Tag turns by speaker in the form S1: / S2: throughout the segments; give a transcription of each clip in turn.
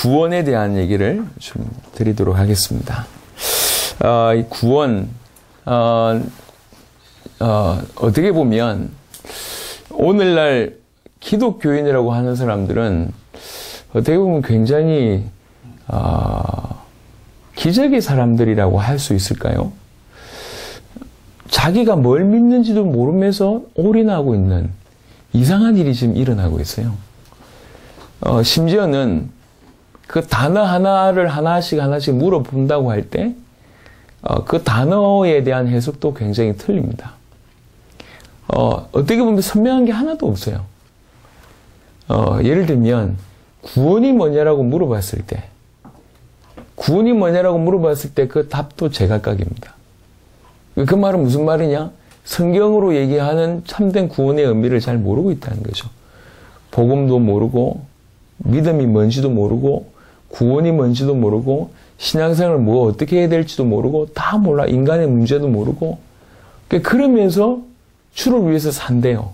S1: 구원에 대한 얘기를 좀 드리도록 하겠습니다. 이 구원, 어떻게 보면 오늘날 기독교인이라고 하는 사람들은 어떻게 보면 굉장히 기적의 사람들이라고 할 수 있을까요? 자기가 뭘 믿는지도 모르면서 올인하고 있는 이상한 일이 지금 일어나고 있어요. 심지어는 그 단어 하나를 하나씩 물어본다고 할 때 그 단어에 대한 해석도 굉장히 틀립니다. 어떻게 보면 선명한 게 하나도 없어요. 예를 들면 구원이 뭐냐라고 물어봤을 때 그 답도 제각각입니다. 그 말은 무슨 말이냐? 성경으로 얘기하는 참된 구원의 의미를 잘 모르고 있다는 거죠. 복음도 모르고 믿음이 뭔지도 모르고 구원이 뭔지도 모르고 신앙생활을 뭐 어떻게 해야 될지도 모르고 다 몰라. 인간의 문제도 모르고 그러면서 주를 위해서 산대요.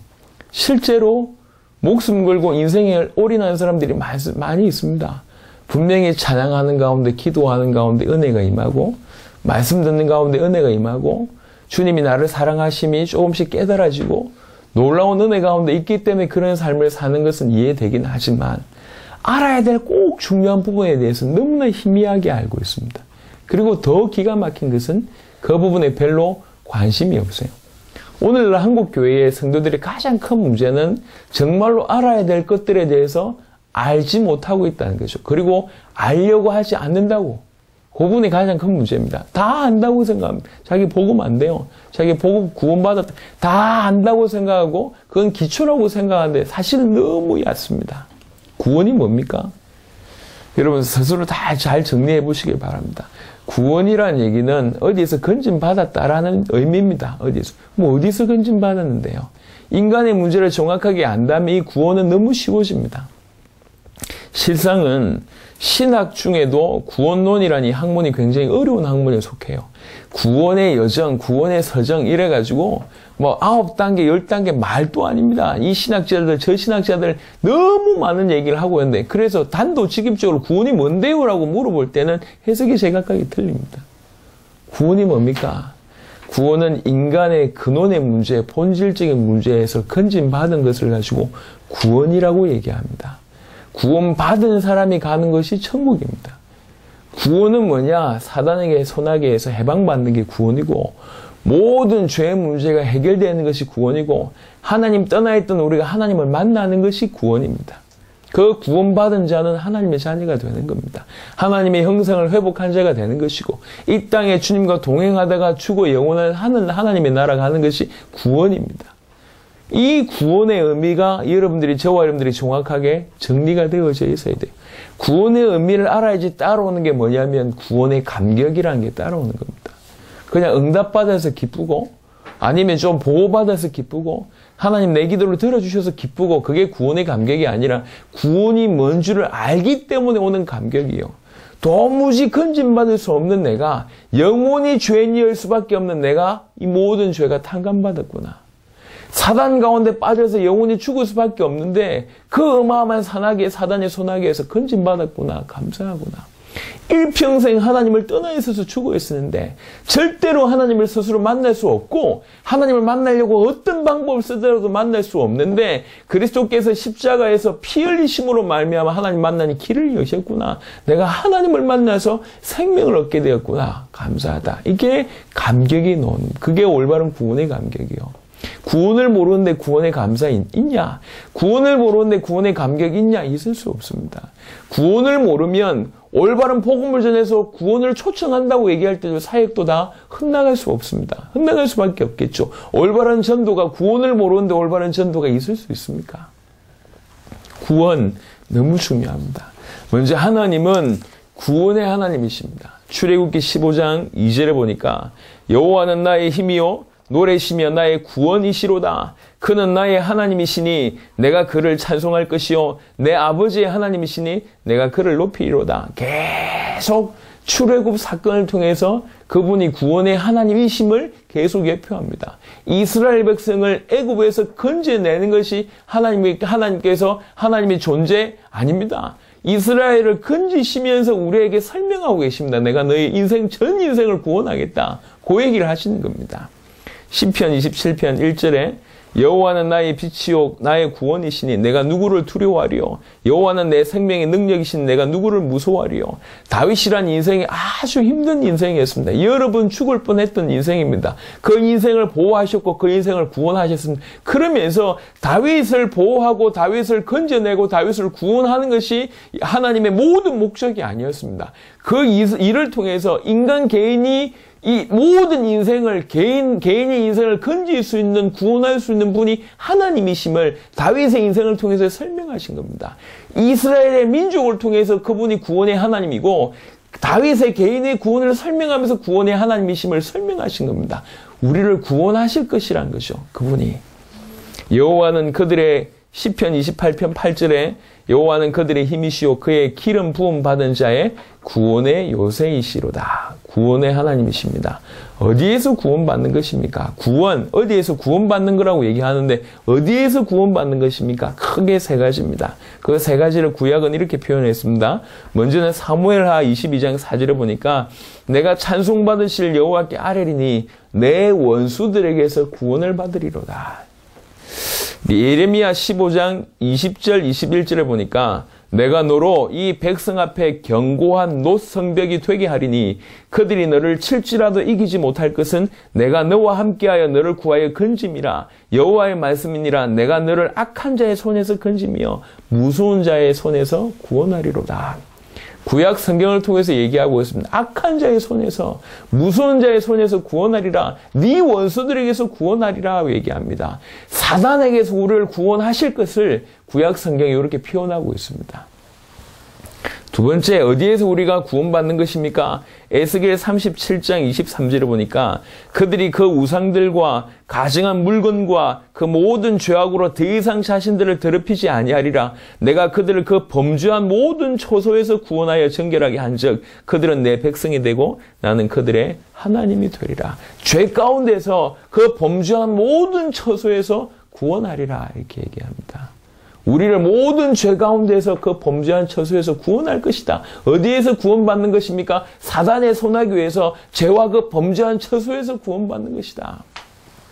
S1: 실제로 목숨 걸고 인생에 올인하는 사람들이 많이 있습니다. 분명히 찬양하는 가운데 기도하는 가운데 은혜가 임하고 말씀 듣는 가운데 은혜가 임하고 주님이 나를 사랑하심이 조금씩 깨달아지고 놀라운 은혜 가운데 있기 때문에 그런 삶을 사는 것은 이해되긴 하지만 알아야 될 꼭 중요한 부분에 대해서 너무나 희미하게 알고 있습니다. 그리고 더 기가 막힌 것은 그 부분에 별로 관심이 없어요. 오늘날 한국 교회의 성도들의 가장 큰 문제는 정말로 알아야 될 것들에 대해서 알지 못하고 있다는 거죠. 그리고 알려고 하지 않는다고. 그 부분이 가장 큰 문제입니다. 다 안다고 생각합니다. 자기 복음 안 돼요. 자기 복음 구원받았다. 다 안다고 생각하고 그건 기초라고 생각하는데 사실은 너무 얕습니다. 구원이 뭡니까? 여러분 스스로 다 잘 정리해 보시기 바랍니다. 구원이라는 얘기는 어디에서 건진받았다라는 의미입니다. 어디서 건진받았는데요. 인간의 문제를 정확하게 안다면 이 구원은 너무 쉬워집니다. 실상은 신학 중에도 구원론이라는 이 학문이 굉장히 어려운 학문에 속해요. 구원의 여정, 구원의 서정 이래가지고 9단계, 10단계 말도 아닙니다. 이 신학자들, 저 신학자들 너무 많은 얘기를 하고 있는데 그래서 단도직입적으로 구원이 뭔데요? 라고 물어볼 때는 해석이 제각각이 틀립니다. 구원이 뭡니까? 구원은 인간의 근원의 문제, 본질적인 문제에서 건진받은 것을 가지고 구원이라고 얘기합니다. 구원받은 사람이 가는 것이 천국입니다. 구원은 뭐냐? 사단에게 손아귀에서 해방받는 게 구원이고 모든 죄의 문제가 해결되는 것이 구원이고 하나님 떠나 있던 우리가 하나님을 만나는 것이 구원입니다. 그 구원받은 자는 하나님의 자녀가 되는 겁니다. 하나님의 형상을 회복한 자가 되는 것이고 이 땅에 주님과 동행하다가 죽어 영원한 하나님의 나라 가는 것이 구원입니다. 이 구원의 의미가 저와 여러분들이 정확하게 정리가 되어져 있어야 돼요. 구원의 의미를 알아야지 따라오는 게 뭐냐면 구원의 감격이라는 게 따라오는 겁니다. 그냥 응답받아서 기쁘고 아니면 좀 보호받아서 기쁘고 하나님 내 기도를 들어주셔서 기쁘고 그게 구원의 감격이 아니라 구원이 뭔 줄을 알기 때문에 오는 감격이에요. 도무지 건진받을 수 없는 내가 영원히 죄인이을 수밖에 없는 내가 이 모든 죄가 탕감받았구나. 사단 가운데 빠져서 영원히 죽을 수밖에 없는데 그 어마어마한 사단의 손아귀에서 건진받았구나. 감사하구나. 일평생 하나님을 떠나 있어서 죽어 있었는데 절대로 하나님을 스스로 만날 수 없고 하나님을 만나려고 어떤 방법을 쓰더라도 만날 수 없는데 그리스도께서 십자가에서 피 흘리심으로 말미암아 하나님 만나니 길을 여셨구나. 내가 하나님을 만나서 생명을 얻게 되었구나. 감사하다. 이게 감격이 그게 올바른 구원의 감격이요. 구원을 모르는데 구원의 감사 있냐? 구원을 모르는데 구원의 감격이 있냐? 있을 수 없습니다. 구원을 모르면 올바른 복음을 전해서 구원을 초청한다고 얘기할 때도 사역도 다 흩나갈 수 없습니다. 흩나갈 수밖에 없겠죠. 올바른 전도가 구원을 모르는데 올바른 전도가 있을 수 있습니까? 구원 너무 중요합니다. 먼저 하나님은 구원의 하나님이십니다. 출애굽기 15장 2절에 보니까 여호와는 나의 힘이요 노래시며 나의 구원이시로다. 그는 나의 하나님이시니 내가 그를 찬송할 것이요 내 아버지의 하나님이시니 내가 그를 높이리로다. 계속 출애굽 사건을 통해서 그분이 구원의 하나님이심을 계속 예표합니다. 이스라엘 백성을 애굽에서 건져내는 것이 하나님께서 하나님의 존재 아닙니다. 이스라엘을 건지시면서 우리에게 설명하고 계십니다. 내가 너의 인생, 전 인생을 구원하겠다. 그 얘기를 하시는 겁니다. 시편 27편 1절에 여호와는 나의 빛이요 나의 구원이시니 내가 누구를 두려워하리요. 여호와는 내 생명의 능력이시니 내가 누구를 무서워하리요. 다윗이란 인생이 아주 힘든 인생이었습니다. 여러 번 죽을 뻔했던 인생입니다. 그 인생을 보호하셨고 그 인생을 구원하셨습니다. 그러면서 다윗을 보호하고 다윗을 건져내고 다윗을 구원하는 것이 하나님의 모든 목적이 아니었습니다. 그 일을 통해서 인간 개인이 이 모든 인생을 개인의 인생을 건질 수 있는, 구원할 수 있는 분이 하나님이심을 다윗의 인생을 통해서 설명하신 겁니다. 이스라엘의 민족을 통해서 그분이 구원의 하나님이고 다윗의 개인의 구원을 설명하면서 구원의 하나님이심을 설명하신 겁니다. 우리를 구원하실 것이란 거죠. 그분이. 여호와는 그들의 시편 28편 8절에 여호와는 그들의 힘이시오 그의 기름 부음 받은 자의 구원의 요새이시로다. 구원의 하나님이십니다. 어디에서 구원받는 것입니까? 구원, 어디에서 구원받는 거라고 얘기하는데 어디에서 구원받는 것입니까? 크게 세 가지입니다. 그 세 가지를 구약은 이렇게 표현했습니다. 먼저는 사무엘하 22장 4절에 보니까 내가 찬송받으실 여호와께 아뢰리니 내 원수들에게서 구원을 받으리로다. 예레미야 15장 20절 21절에 보니까 내가 너로 이 백성 앞에 견고한 놋성벽이 되게 하리니 그들이 너를 칠지라도 이기지 못할 것은 내가 너와 함께하여 너를 구하여 건짐이라. 여호와의 말씀이니라. 내가 너를 악한 자의 손에서 건짐이여 무서운 자의 손에서 구원하리로다. 구약 성경을 통해서 얘기하고 있습니다. 악한 자의 손에서, 무서운 자의 손에서 구원하리라. 네 원수들에게서 구원하리라 얘기합니다. 사단에게서 우리를 구원하실 것을 구약 성경에 이렇게 표현하고 있습니다. 두 번째, 어디에서 우리가 구원받는 것입니까? 에스겔 37장 23절에 보니까 그들이 그 우상들과 가증한 물건과 그 모든 죄악으로 더 이상 자신들을 더럽히지 아니하리라. 내가 그들을 그 범죄한 모든 초소에서 구원하여 정결하게 한즉 그들은 내 백성이 되고 나는 그들의 하나님이 되리라. 죄 가운데서 그 범죄한 모든 처소에서 구원하리라 이렇게 얘기합니다. 우리를 모든 죄 가운데서 그 범죄한 처소에서 구원할 것이다. 어디에서 구원받는 것입니까? 사단의 손아귀 위에서 죄와 그 범죄한 처소에서 구원받는 것이다.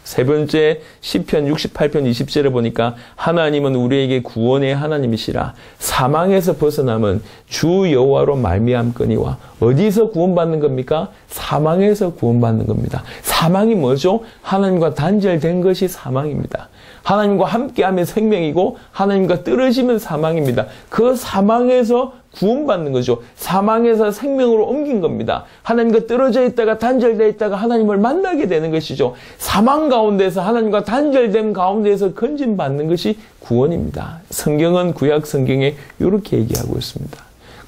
S1: 세 번째, 시편 68편 20절에 보니까 하나님은 우리에게 구원의 하나님이시라. 사망에서 벗어남은 주 여호와로 말미암거니와. 어디서 구원받는 겁니까? 사망에서 구원받는 겁니다. 사망이 뭐죠? 하나님과 단절된 것이 사망입니다. 하나님과 함께하면 생명이고 하나님과 떨어지면 사망입니다. 그 사망에서 구원받는 거죠. 사망에서 생명으로 옮긴 겁니다. 하나님과 떨어져 있다가 단절되어 있다가 하나님을 만나게 되는 것이죠. 사망 가운데서 하나님과 단절된 가운데에서 건진받는 것이 구원입니다. 성경은 구약 성경에 이렇게 얘기하고 있습니다.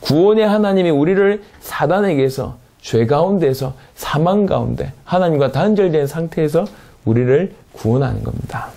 S1: 구원의 하나님이 우리를 사단에게서, 죄 가운데서, 사망 가운데 하나님과 단절된 상태에서 우리를 구원하는 겁니다.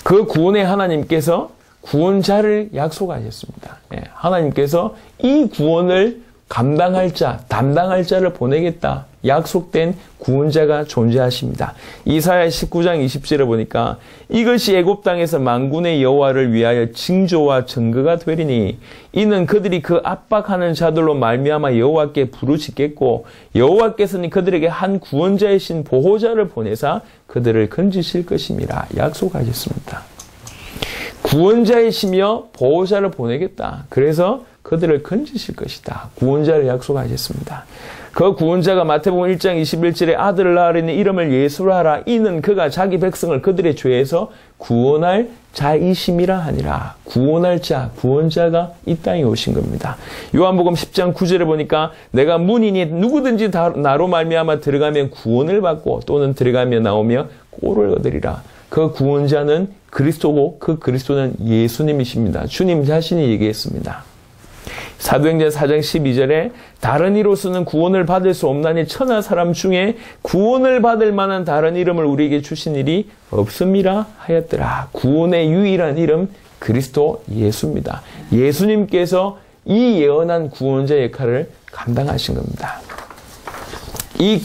S1: 그 구원의 하나님께서 구원자를 약속하셨습니다. 하나님께서 이 구원을 감당할 자, 담당할 자를 보내겠다. 약속된 구원자가 존재하십니다. 이사야 19장 20절에 보니까 이것이 애굽 땅에서 만군의 여호와를 위하여 징조와 증거가 되리니 이는 그들이 그 압박하는 자들로 말미암아 여호와께 부르짖겠고 여호와께서는 그들에게 한 구원자이신 보호자를 보내사 그들을 건지실 것임이라 약속하셨습니다. 구원자이시며 보호자를 보내겠다. 그래서 그들을 건지실 것이다. 구원자를 약속하셨습니다. 그 구원자가 마태복음 1장 21절에 아들을 낳으리니 이름을 예수라 하라. 이는 그가 자기 백성을 그들의 죄에서 구원할 자이심이라 하니라. 구원할 자, 구원자가 이 땅에 오신 겁니다. 요한복음 10장 9절에 보니까 내가 문이니 누구든지 나로 말미암아 들어가면 구원을 받고 또는 들어가며 나오며 꼴을 얻으리라. 그 구원자는 그리스도고 그 그리스도는 예수님이십니다. 주님 자신이 얘기했습니다. 사도행전 4장 12절에 다른 이로서는 구원을 받을 수 없나니 천하 사람 중에 구원을 받을 만한 다른 이름을 우리에게 주신 일이 없음이라 하였더라. 구원의 유일한 이름 그리스도 예수입니다. 예수님께서 이 예언한 구원자 역할을 감당하신 겁니다. 이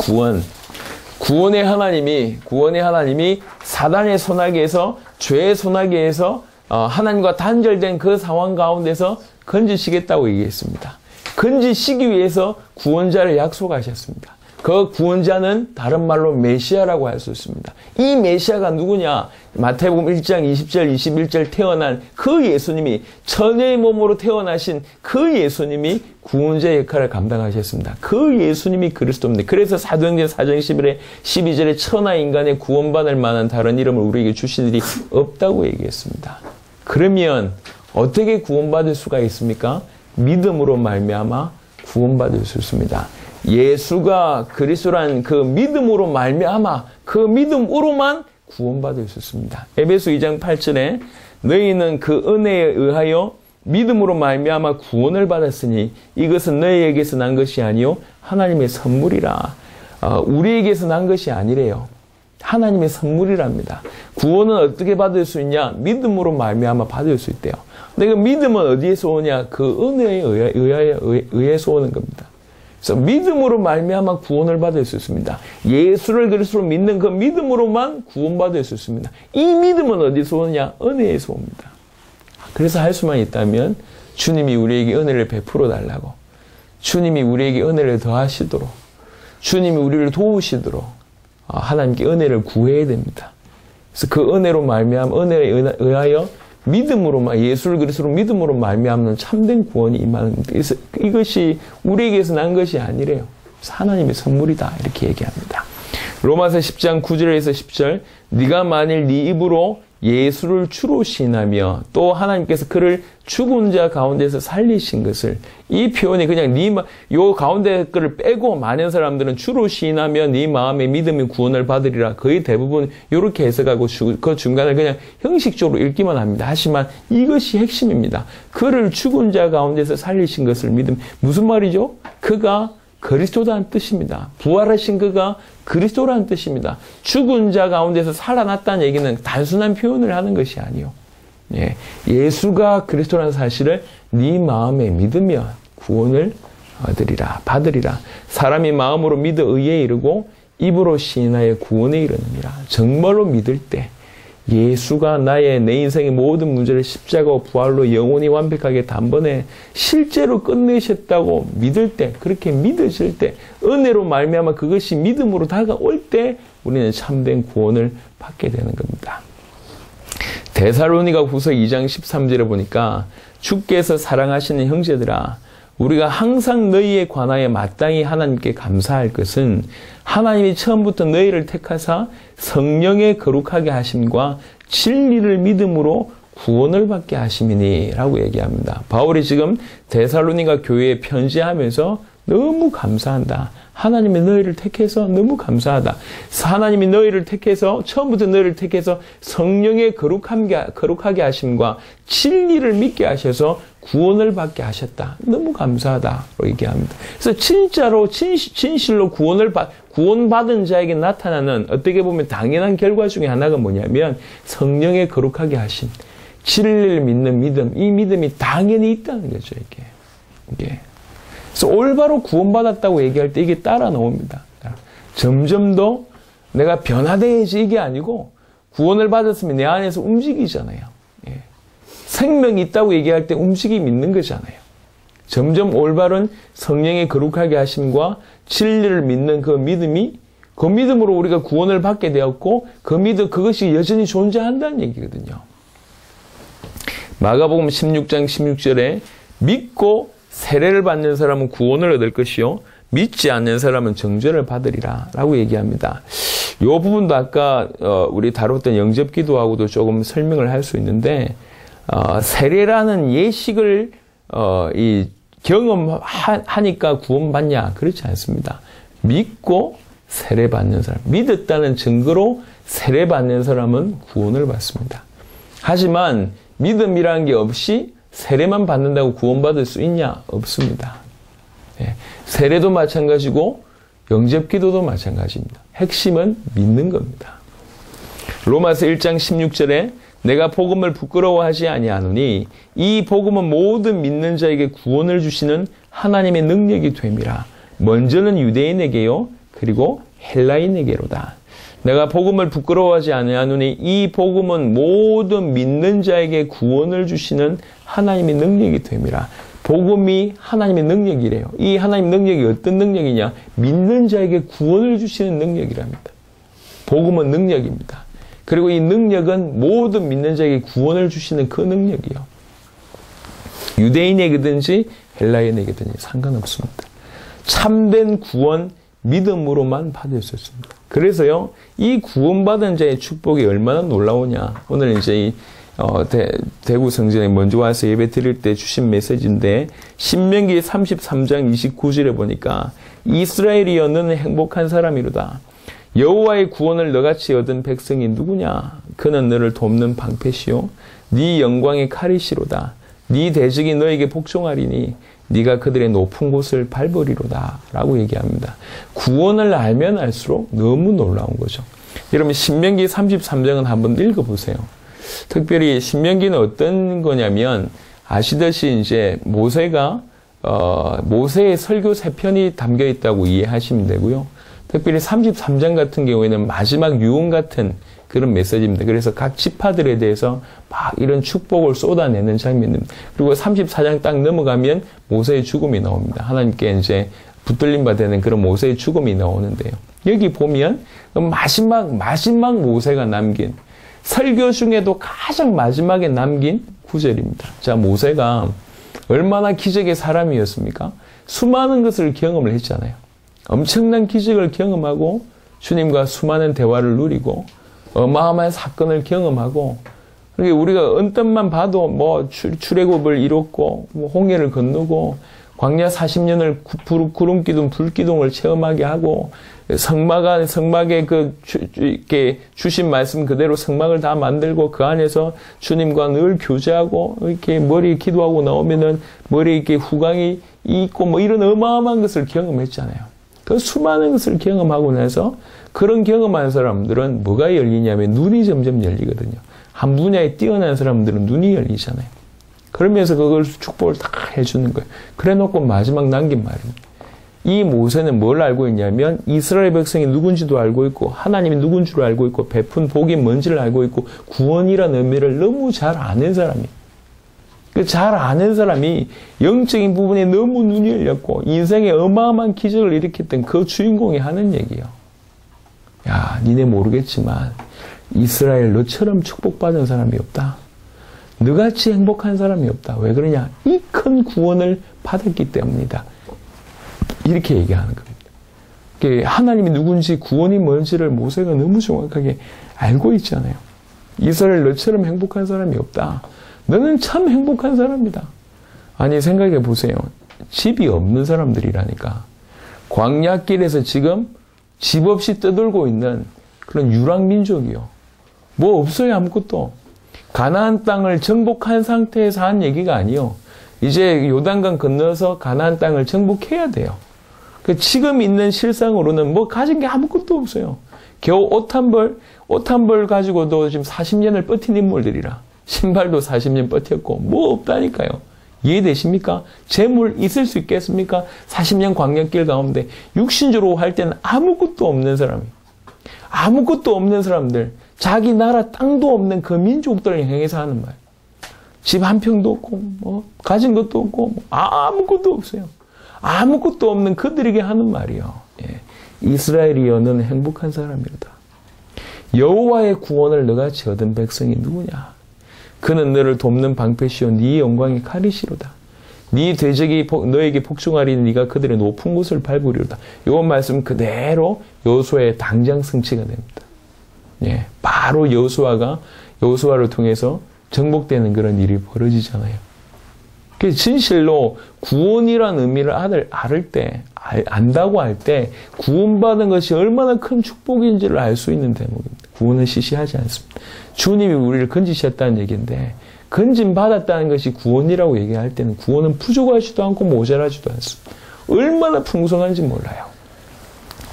S1: 구원의 하나님이 사단의 손아귀에서, 죄의 손아귀에서 하나님과 단절된 그 상황 가운데서 건지시겠다고 얘기했습니다. 건지시기 위해서 구원자를 약속하셨습니다. 그 구원자는 다른 말로 메시아라고 할 수 있습니다. 이 메시아가 누구냐? 마태복음 1장 20절 21절 태어난 그 예수님이, 처녀의 몸으로 태어나신 그 예수님이 구원자 역할을 감당하셨습니다. 그 예수님이 그리스도입니다. 그래서 사도행전 4장 12절에 천하 인간의 구원받을 만한 다른 이름을 우리에게 주신 일이 없다고 얘기했습니다. 그러면 어떻게 구원받을 수가 있습니까? 믿음으로 말미암아 구원받을 수 있습니다. 예수가 그리스도란 그 믿음으로 말미암아 그 믿음으로만 구원받을 수 있습니다. 에베소 2장 8절에 너희는 그 은혜에 의하여 믿음으로 말미암아 구원을 받았으니 이것은 너희에게서 난 것이 아니요 하나님의 선물이라. 우리에게서 난 것이 아니래요. 하나님의 선물이랍니다. 구원은 어떻게 받을 수 있냐? 믿음으로 말미암아 받을 수 있대요. 근데 그 믿음은 어디에서 오냐? 그 은혜에 의해서 오는 겁니다. 그래서 믿음으로 말미암아 구원을 받을 수 있습니다. 예수를 그리스도로 믿는 그 믿음으로만 구원받을 수 있습니다. 이 믿음은 어디서 오느냐? 은혜에서 옵니다. 그래서 할 수만 있다면 주님이 우리에게 은혜를 베풀어 달라고, 주님이 우리에게 은혜를 더하시도록, 주님이 우리를 도우시도록 하나님께 은혜를 구해야 됩니다. 그래서 그 은혜로 말미암아 은혜에 의하여 믿음으로만, 예수를 그리스도로 믿음으로 말미암는 참된 구원이 임하는, 그래서 이것이 우리에게서 난 것이 아니래요. 그래서 하나님의 선물이다 이렇게 얘기합니다. 로마서 10장 9절에서 10절, 네가 만일 네 입으로 예수를 주로 시인하며 또 하나님께서 그를 죽은 자 가운데서 살리신 것을, 이 표현이 그냥 요 가운데 거를 빼고 많은 사람들은 주로 시인하며 네 마음의 믿음이 구원을 받으리라, 거의 대부분 이렇게 해석하고 그 중간을 그냥 형식적으로 읽기만 합니다. 하지만 이것이 핵심입니다. 그를 죽은 자 가운데서 살리신 것을 믿음. 무슨 말이죠? 그가 그리스도라는 뜻입니다. 부활하신 그가 그리스도라는 뜻입니다. 죽은 자 가운데서 살아났다는 얘기는 단순한 표현을 하는 것이 아니요. 예수가 그리스도라는 사실을 네 마음에 믿으면 구원을 받으리라. 사람이 마음으로 믿어 의에 이르고 입으로 시인하여 구원에 이르느니라. 정말로 믿을 때 예수가 내 인생의 모든 문제를 십자가와 부활로 영원히 완벽하게 단번에 실제로 끝내셨다고 믿을 때, 그렇게 믿으실 때, 은혜로 말미암아 그것이 믿음으로 다가올 때 우리는 참된 구원을 받게 되는 겁니다. 데살로니가 후서 2장 13절에 보니까 주께서 사랑하시는 형제들아, 우리가 항상 너희에 관하여 마땅히 하나님께 감사할 것은 하나님이 처음부터 너희를 택하사 성령의 거룩하게 하심과 진리를 믿음으로 구원을 받게 하심이니 라고 얘기합니다. 바울이 지금 데살로니가 교회에 편지하면서 너무 감사한다. 하나님이 너희를 택해서 너무 감사하다. 하나님이 너희를 택해서, 처음부터 너희를 택해서 성령의 거룩하게 하심과 진리를 믿게 하셔서 구원을 받게 하셨다. 너무 감사하다고 얘기합니다. 그래서 진짜로 진실로 구원받은 자에게 나타나는, 어떻게 보면 당연한 결과 중에 하나가 뭐냐면 성령의 거룩하게 하심, 진리를 믿는 믿음, 이 믿음이 당연히 있다는 거죠. 이게. 그래서 올바로 구원받았다고 얘기할 때 이게 따라 나옵니다. 점점 더 내가 변화돼야지 이게 아니고, 구원을 받았으면 내 안에서 움직이잖아요. 생명이 있다고 얘기할 때 움직임이 있는 거잖아요. 점점 올바른 성령의 거룩하게 하심과 진리를 믿는 그 믿음이, 그 믿음으로 우리가 구원을 받게 되었고, 그것이 여전히 존재한다는 얘기거든요. 마가복음 16장 16절에 믿고 세례를 받는 사람은 구원을 얻을 것이요 믿지 않는 사람은 정죄를 받으리라 라고 얘기합니다. 이 부분도 아까 우리 다뤘던 영접기도하고도 조금 설명을 할 수 있는데, 세례라는 예식을 경험하니까 구원받냐? 그렇지 않습니다. 믿고 세례받는 사람, 믿었다는 증거로 세례받는 사람은 구원을 받습니다. 하지만 믿음이라는 게 없이 세례만 받는다고 구원받을 수 있냐? 없습니다. 세례도 마찬가지고 영접기도도 마찬가지입니다. 핵심은 믿는 겁니다. 로마서 1장 16절에 내가 복음을 부끄러워하지 아니하노니 이 복음은 모든 믿는 자에게 구원을 주시는 하나님의 능력이 됨이라. 먼저는 유대인에게요, 그리고 헬라인에게로다. 내가 복음을 부끄러워하지 아니하노니 이 복음은 모든 믿는 자에게 구원을 주시는 하나님의 능력이 됨이라. 복음이 하나님의 능력이래요. 이 하나님 능력이 어떤 능력이냐? 믿는 자에게 구원을 주시는 능력이랍니다. 복음은 능력입니다. 그리고 이 능력은 모든 믿는 자에게 구원을 주시는 그 능력이요. 유대인에게든지 헬라인에게든지 상관없습니다. 참된 구원, 믿음으로만 받을 수 있습니다. 그래서요, 이 구원받은 자의 축복이 얼마나 놀라우냐. 오늘 이제 대구 성전에 먼저 와서 예배 드릴 때 주신 메시지인데, 신명기 33장 29절에 보니까 이스라엘이여 너는 행복한 사람이로다. 여호와의 구원을 너같이 얻은 백성이 누구냐? 그는 너를 돕는 방패시요 네 영광의 칼이시로다. 네 대적이 너에게 복종하리니 네가 그들의 높은 곳을 밟으리로다 라고 얘기합니다. 구원을 알면 알수록 너무 놀라운 거죠. 여러분 신명기 33장은 한번 읽어보세요. 특별히 신명기는 어떤 거냐면 아시듯이 이제 모세가 모세의 설교 3편이 담겨 있다고 이해하시면 되고요. 특별히 33장 같은 경우에는 마지막 유언 같은 그런 메시지입니다. 그래서 각 지파들에 대해서 막 이런 축복을 쏟아내는 장면입니다. 그리고 34장 딱 넘어가면 모세의 죽음이 나옵니다. 하나님께 이제 붙들림 바 되는 그런 모세의 죽음이 나오는데요. 여기 보면 마지막 모세가 남긴 설교 중에도 가장 마지막에 남긴 구절입니다. 자, 모세가 얼마나 기적의 사람이었습니까? 수많은 것을 경험을 했잖아요. 엄청난 기적을 경험하고 주님과 수많은 대화를 누리고 어마어마한 사건을 경험하고 그러니까 우리가 언뜻만 봐도 뭐 출애굽을 이뤘고 뭐 홍해를 건너고 광야 40년을 구름기둥 불기둥을 체험하게 하고 성막에 이렇게 주신 말씀 그대로 성막을 다 만들고 그 안에서 주님과 늘 교제하고 이렇게 머리 기도하고 나오면은 머리에 이렇게 후광이 있고 뭐 이런 어마어마한 것을 경험했잖아요. 그 수많은 것을 경험하고 나서 그런 경험한 사람들은 뭐가 열리냐면 눈이 점점 열리거든요. 한 분야에 뛰어난 사람들은 눈이 열리잖아요. 그러면서 그걸 축복을 다 해주는 거예요. 그래 놓고 마지막 남긴 말입니다. 이 모세는 뭘 알고 있냐면 이스라엘 백성이 누군지도 알고 있고 하나님이 누군 줄 알고 있고 베푼 복이 뭔지를 알고 있고 구원이라는 의미를 너무 잘 아는 사람이에요. 잘 아는 사람이 영적인 부분에 너무 눈이 열렸고 인생에 어마어마한 기적을 일으켰던 그 주인공이 하는 얘기예요. 야, 니네 모르겠지만 이스라엘 너처럼 축복받은 사람이 없다. 너같이 행복한 사람이 없다. 왜 그러냐? 이 큰 구원을 받았기 때문이다. 이렇게 얘기하는 겁니다. 하나님이 누군지 구원이 뭔지를 모세가 너무 정확하게 알고 있잖아요. 이스라엘 너처럼 행복한 사람이 없다. 너는 참 행복한 사람이다. 아니 생각해 보세요. 집이 없는 사람들이라니까. 광야길에서 지금 집 없이 떠돌고 있는 그런 유랑민족이요. 뭐 없어요 아무것도. 가나안 땅을 정복한 상태에서 한 얘기가 아니요. 이제 요단강 건너서 가나안 땅을 정복해야 돼요. 지금 있는 실상으로는 뭐 가진 게 아무것도 없어요. 겨우 옷 한 벌 가지고도 지금 40년을 버틴 인물들이라. 신발도 40년 버텼고 뭐 없다니까요. 이해되십니까? 재물 있을 수 있겠습니까? 40년 광야길 가운데 육신적으로 할 때는 아무것도 없는 사람이 아무것도 없는 사람들 자기 나라 땅도 없는 그 민족들을 향해서 하는 말. 집 한 평도 없고 뭐 가진 것도 없고 뭐 아무것도 없어요. 아무것도 없는 그들에게 하는 말이요. 예. 이스라엘이여 너는 행복한 사람이로다. 여호와의 구원을 너같이 얻은 백성이 누구냐? 그는 너를 돕는 방패시오 네 영광의 칼이시로다. 네 대적이 너에게 복종하리니 네가 그들의 높은 곳을 밟으리로다. 이 말씀 그대로 여호수아의 당장 성취가 됩니다. 예, 바로 여호수아를 통해서 정복되는 그런 일이 벌어지잖아요. 그래서 진실로 구원이라는 의미를 안다고 할 때 구원받은 것이 얼마나 큰 축복인지를 알 수 있는 대목입니다. 구원은 시시하지 않습니다. 주님이 우리를 건지셨다는 얘기인데 건짐 받았다는 것이 구원이라고 얘기할 때는 구원은 부족하지도 않고 모자라지도 않습니다. 얼마나 풍성한지 몰라요.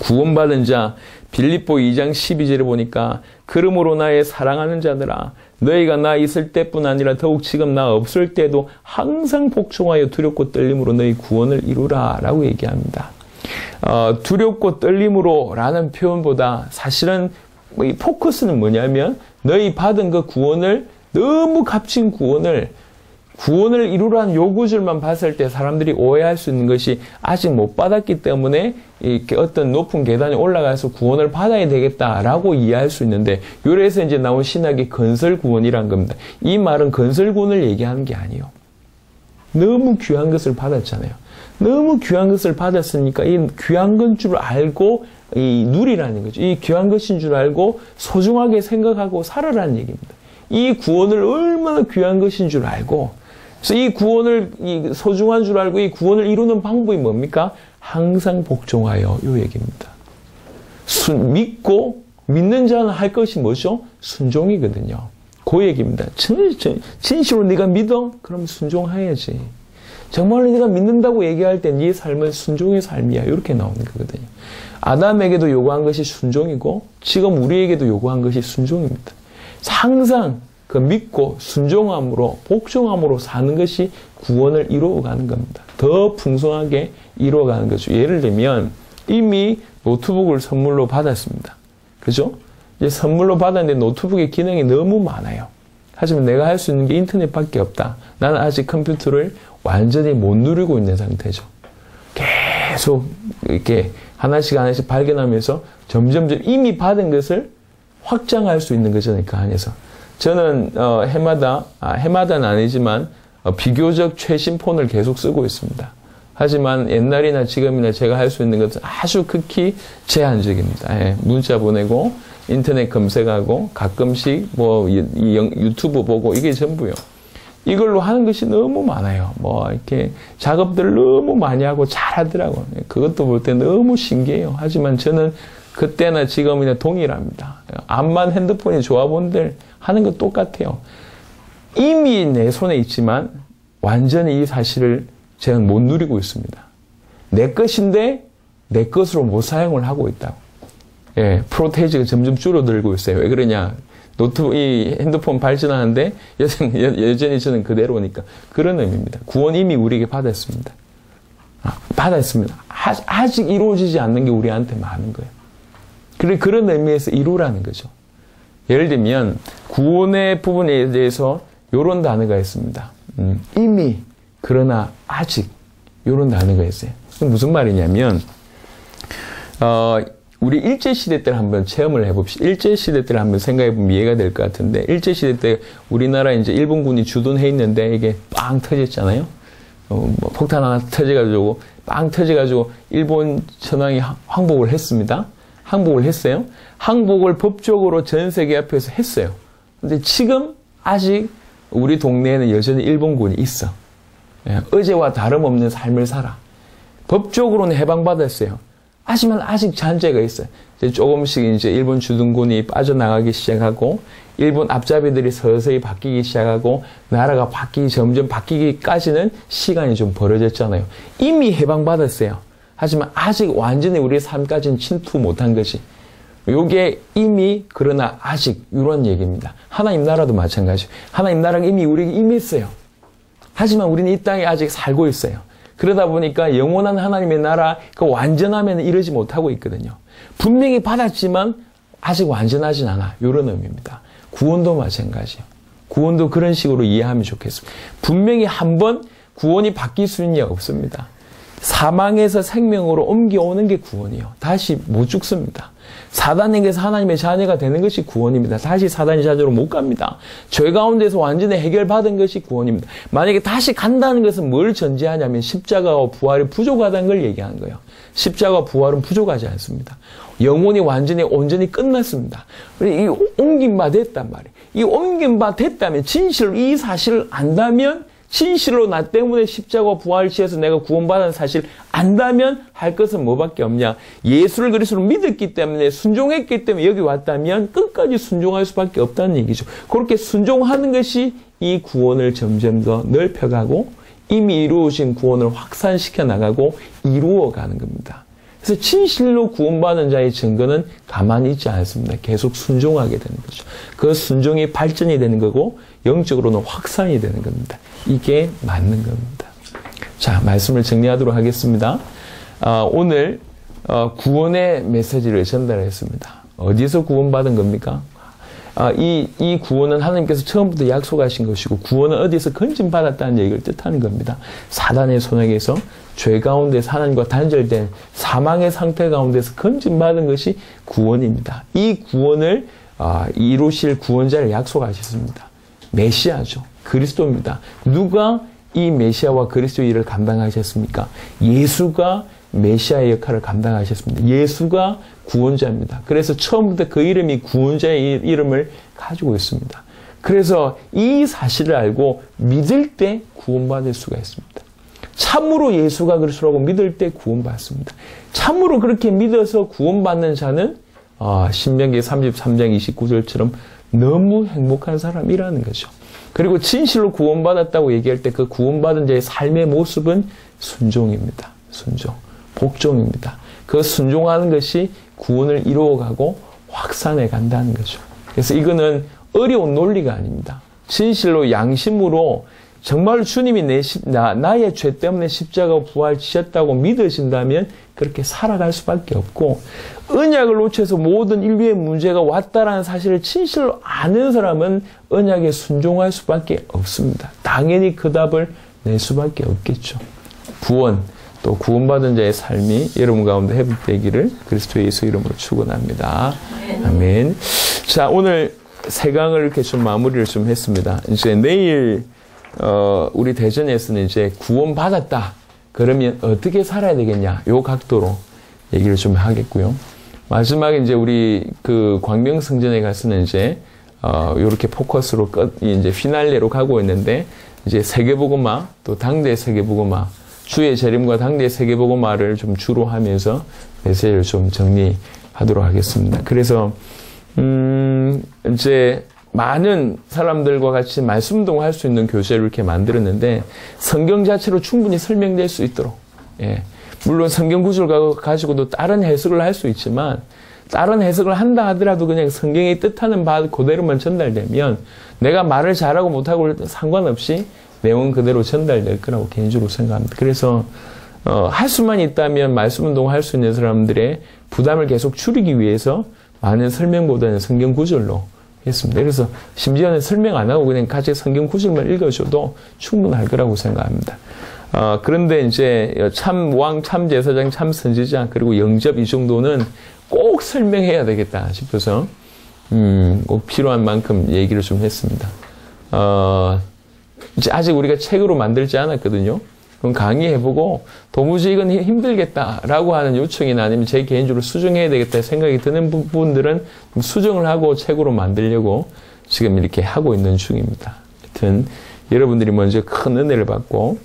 S1: 구원받은 자 빌립보 2장 12절에 보니까 그러므로 나의 사랑하는 자들아 너희가 나 있을 때뿐 아니라 더욱 지금 나 없을 때도 항상 복종하여 두렵고 떨림으로 너희 구원을 이루라 라고 얘기합니다. 두렵고 떨림으로 라는 표현보다 사실은 이 포커스는 뭐냐면 너희 받은 그 구원을 너무 값진 구원을 이루라는 요구줄만 봤을 때 사람들이 오해할 수 있는 것이 아직 못 받았기 때문에 이렇게 어떤 높은 계단에 올라가서 구원을 받아야 되겠다라고 이해할 수 있는데 요래서 이제 나온 신학이 건설 구원이란 겁니다. 이 말은 건설 구원을 얘기하는 게 아니에요. 너무 귀한 것을 받았잖아요. 너무 귀한 것을 받았으니까 이 귀한 건 줄 알고 이 누리라는 거죠. 이 귀한 것인 줄 알고 소중하게 생각하고 살아라는 얘기입니다. 이 구원을 얼마나 귀한 것인 줄 알고 그래서 이 구원을 소중한 줄 알고 이 구원을 이루는 방법이 뭡니까? 항상 복종하여 요 얘기입니다. 믿고 믿는 자는 할 것이 뭐죠? 순종이거든요. 그 얘기입니다. 진실로 네가 믿어? 그럼 순종해야지. 정말로 네가 믿는다고 얘기할 때 네 삶은 순종의 삶이야. 이렇게 나오는 거거든요. 아담에게도 요구한 것이 순종이고 지금 우리에게도 요구한 것이 순종입니다. 항상 그 믿고 순종함으로 복종함으로 사는 것이 구원을 이루어가는 겁니다. 더 풍성하게 이루어가는 거죠. 예를 들면 이미 노트북을 선물로 받았습니다. 그죠? 이제 선물로 받았는데 노트북의 기능이 너무 많아요. 하지만 내가 할 수 있는 게 인터넷밖에 없다. 나는 아직 컴퓨터를 완전히 못 누리고 있는 상태죠. 계속 이렇게 하나씩 발견하면서 점점 이미 받은 것을 확장할 수 있는 거잖아요. 그 안에서. 저는 해마다는 아니지만 비교적 최신 폰을 계속 쓰고 있습니다. 하지만 옛날이나 지금이나 제가 할 수 있는 것은 아주 극히 제한적입니다. 예, 문자 보내고 인터넷 검색하고 가끔씩 유튜브 보고 이게 전부요. 이걸로 하는 것이 너무 많아요. 이렇게 작업들을 너무 많이 하고 잘하더라고요. 그것도 볼 때 너무 신기해요. 하지만 저는 그때나 지금이나 동일합니다. 암만 핸드폰이 좋아 본들 하는 것 똑같아요. 이미 내 손에 있지만 완전히 이 사실을 제가 못 누리고 있습니다. 내 것인데 내 것으로 못 사용을 하고 있다고. 예, 프로테이지가 점점 줄어들고 있어요. 왜 그러냐? 이 핸드폰 발전하는데 여전히 저는 그대로니까. 그런 의미입니다. 구원 이미 우리에게 받았습니다. 받았습니다. 아직 이루어지지 않는 게 우리한테 많은 거예요. 그런 의미에서 이루라는 거죠. 예를 들면 구원의 부분에 대해서 이런 단어가 있습니다. 이미, 그러나 아직 이런 단어가 있어요. 무슨 말이냐면 우리 일제시대 때를 한번 체험을 해봅시다. 일제시대 때를 한번 생각해보면 이해가 될 것 같은데 일제시대 때 우리나라 이제 일본군이 주둔해 있는데 이게 빵 터졌잖아요. 폭탄 하나 터져가지고 빵 터져가지고 일본 천황이 항복을 했습니다. 항복을 했어요. 항복을 법적으로 전 세계 앞에서 했어요. 근데 지금 아직 우리 동네에는 여전히 일본군이 있어. 어제와 다름없는 삶을 살아. 법적으로는 해방받았어요. 하지만 아직 잔재가 있어요. 이제 조금씩 이제 일본 주둔군이 빠져나가기 시작하고 일본 앞잡이들이 서서히 바뀌기 시작하고 나라가 점점 바뀌기까지는 시간이 좀 벌어졌잖아요. 이미 해방받았어요. 하지만 아직 완전히 우리의 삶까지는 침투 못한 것이 요게 이미 그러나 아직 이런 얘기입니다. 하나님 나라도 마찬가지예요. 하나님 나라가 이미 우리에게 임했어요. 하지만 우리는 이 땅에 아직 살고 있어요. 그러다 보니까 영원한 하나님의 나라 그 완전함에는 이르지 못하고 있거든요. 분명히 받았지만 아직 완전하진 않아. 이런 의미입니다. 구원도 마찬가지예요. 구원도 그런 식으로 이해하면 좋겠습니다. 분명히 한번 구원이 바뀔 수 있는 게 없습니다. 사망에서 생명으로 옮겨오는 게 구원이에요. 다시 못 죽습니다. 사단에게서 하나님의 자녀가 되는 것이 구원입니다. 다시 사단의 자녀로 못 갑니다. 죄 가운데서 완전히 해결받은 것이 구원입니다. 만약에 다시 간다는 것은 뭘 전제하냐면 십자가와 부활이 부족하다는 걸 얘기하는 거예요. 십자가와 부활은 부족하지 않습니다. 영혼이 완전히 온전히 끝났습니다. 이 옮긴 바 됐단 말이에요. 이 옮긴 바 됐다면 진실로 이 사실을 안다면 진실로 나 때문에 십자가와 부활을 지어서 내가 구원받은 사실 안다면 할 것은 뭐밖에 없냐. 예수를 그리스도로 믿었기 때문에 순종했기 때문에 여기 왔다면 끝까지 순종할 수밖에 없다는 얘기죠. 그렇게 순종하는 것이 이 구원을 점점 더 넓혀가고 이미 이루어진 구원을 확산시켜 나가고 이루어가는 겁니다. 그래서 진실로 구원받은 자의 증거는 가만히 있지 않습니다. 계속 순종하게 되는 거죠. 그 순종이 발전이 되는 거고 영적으로는 확산이 되는 겁니다. 이게 맞는 겁니다. 자, 말씀을 정리하도록 하겠습니다. 오늘 구원의 메시지를 전달했습니다. 어디서 구원받은 겁니까? 이 구원은 하나님께서 처음부터 약속하신 것이고 구원은 어디에서 건진받았다는 얘기를 뜻하는 겁니다. 사단의 손에게서 죄 가운데서 하나님과 단절된 사망의 상태 가운데서 건진받은 것이 구원입니다. 이 구원을 이루실 구원자를 약속하셨습니다. 메시아죠. 그리스도입니다. 누가 이 메시아와 그리스도의 일을 감당하셨습니까? 예수가 메시아의 역할을 감당하셨습니다. 예수가 구원자입니다. 그래서 처음부터 그 이름이 구원자의 이름을 가지고 있습니다. 그래서 이 사실을 알고 믿을 때 구원받을 수가 있습니다. 참으로 예수가 그리스도라고 믿을 때 구원받습니다. 참으로 그렇게 믿어서 구원받는 자는 신명기 33장 29절처럼 너무 행복한 사람이라는 거죠. 그리고 진실로 구원받았다고 얘기할 때 그 구원받은 자의 삶의 모습은 순종입니다. 순종. 복종입니다. 그 순종하는 것이 구원을 이루어가고 확산해 간다는 거죠. 그래서 이거는 어려운 논리가 아닙니다. 진실로 양심으로 정말 주님이 나의 죄 때문에 십자가 부활 지셨다고 믿으신다면 그렇게 살아갈 수밖에 없고, 언약을 놓쳐서 모든 인류의 문제가 왔다라는 사실을 진실로 아는 사람은 언약에 순종할 수밖에 없습니다. 당연히 그 답을 낼 수밖에 없겠죠. 구원, 또 구원받은 자의 삶이 여러분 가운데 회복되기를 그리스도 예수 이름으로 축원합니다. 아멘. 자, 오늘 세 강을 이렇게 좀 마무리를 좀 했습니다. 이제 내일 우리 대전에서는 이제 구원받았다. 그러면 어떻게 살아야 되겠냐? 요 각도로 얘기를 좀 하겠고요. 마지막에 이제 우리 그 광명성전에 가서는 이제 요렇게 포커스로 이제 피날레로 가고 있는데, 이제 세계복음화, 또 당대 세계복음화, 주의 재림과 당대 세계복음화를 좀 주로 하면서 메시지를 좀 정리하도록 하겠습니다. 그래서 이제 많은 사람들과 같이 말씀동할 수 있는 교재를 이렇게 만들었는데, 성경 자체로 충분히 설명될 수 있도록, 물론 성경 구절을 가지고도 다른 해석을 할 수 있지만, 다른 해석을 한다 하더라도 그냥 성경의 뜻하는 바 그대로만 전달되면 내가 말을 잘하고 못하고 상관없이 내용 그대로 전달될 거라고 개인적으로 생각합니다. 그래서 할 수만 있다면 말씀 운동을 할 수 있는 사람들의 부담을 계속 줄이기 위해서 많은 설명보다는 성경 구절로 했습니다. 그래서 심지어는 설명 안 하고 그냥 같이 성경 구절만 읽어줘도 충분할 거라고 생각합니다. 그런데 이제 참왕, 참제사장, 참선지자, 그리고 영접 이 정도는 꼭 설명해야 되겠다 싶어서 꼭 필요한 만큼 얘기를 좀 했습니다. 이제 아직 우리가 책으로 만들지 않았거든요. 그럼 강의해보고 도무지 이건 힘들겠다라고 하는 요청이나 아니면 제 개인적으로 수정해야 되겠다 생각이 드는 부분들은 수정을 하고 책으로 만들려고 지금 이렇게 하고 있는 중입니다. 하여튼 여러분들이 먼저 큰 은혜를 받고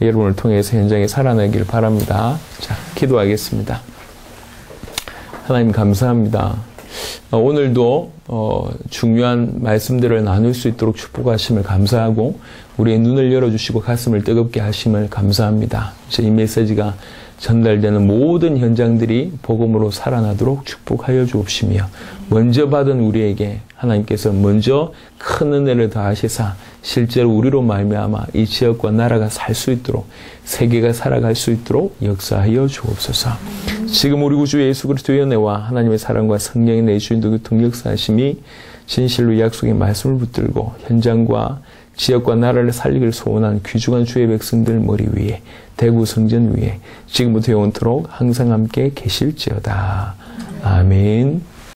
S1: 여러분을 통해서 현장에 살아나기를 바랍니다. 자, 기도하겠습니다. 하나님 감사합니다. 오늘도 중요한 말씀들을 나눌 수 있도록 축복하심을 감사하고, 우리의 눈을 열어주시고 가슴을 뜨겁게 하심을 감사합니다. 이 메시지가 전달되는 모든 현장들이 복음으로 살아나도록 축복하여 주옵시며, 먼저 받은 우리에게 하나님께서 먼저 큰 은혜를 더하시사 실제로 우리로 말미암아 이 지역과 나라가 살 수 있도록, 세계가 살아갈 수 있도록 역사하여 주옵소서. 지금 우리 구주 예수 그리스도의 은혜와 하나님의 사랑과 성령의 내주인도 교통 역사하심이 진실로 약속의 말씀을 붙들고 현장과 지역과 나라를 살리기를 소원한 귀중한 주의 백성들 머리 위에, 대구 성전 위에 지금부터 영원토록 항상 함께 계실지어다. 아멘.